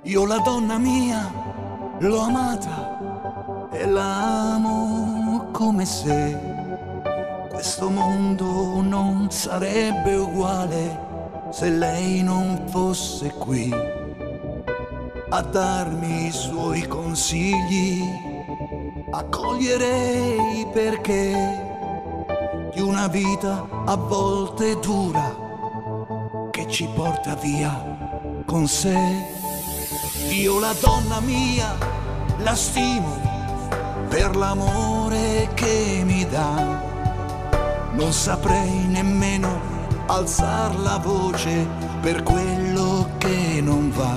Io la donna mia l'ho amata e la amo come se questo mondo non sarebbe uguale se lei non fosse qui a darmi i suoi consigli. Accoglierei perché di una vita a volte dura che ci porta via con sé. Io la donna mia la stimo per l'amore che mi dà. Non saprei nemmeno alzar la voce per quello che non va.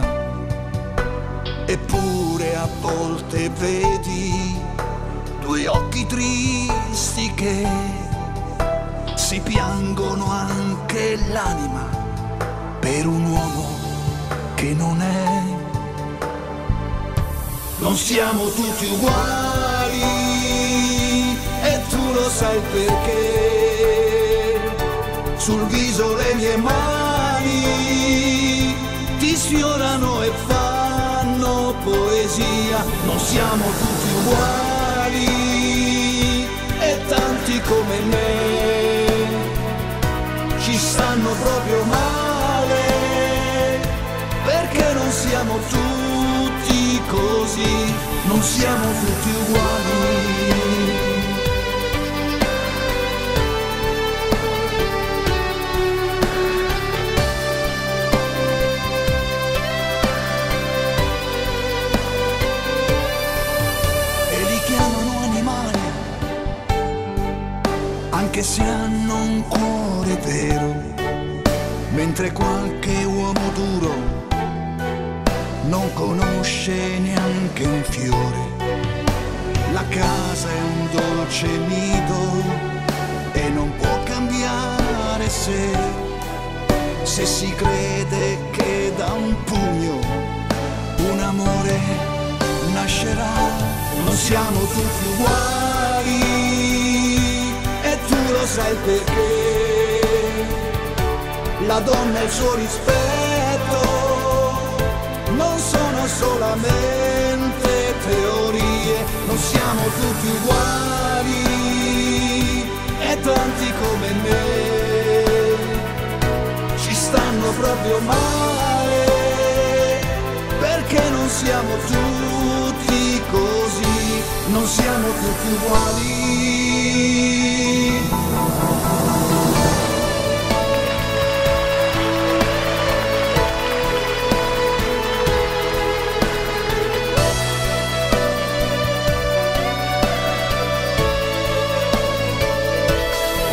Eppure a volte vedi due occhi tristi che si piangono anche l'anima per un uomo che non è. Non siamo tutti uguali e tu lo sai perché. Sul viso le mie mani ti sfiorano e fanno poesia. Non siamo tutti uguali e tanti come me ci stanno proprio male, perché non siamo tutti così, non siamo tutti uguali. Anche se hanno un cuore vero, mentre qualche uomo duro non conosce neanche un fiore. La casa è un dolce nido e non può cambiare se si crede che da un pugno un amore nascerà. Non siamo tutti uguali e tu lo sai perché. La donna e il suo rispetto non sono solamente teorie. Non siamo tutti uguali e tanti come me ci stanno proprio male, perché non siamo tutti così, non siamo tutti uguali.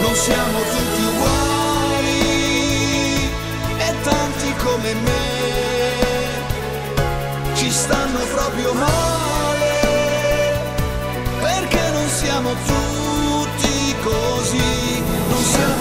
Non siamo tutti uguali e tanti come me ci stanno proprio male, perché non siamo tutti così, non siamo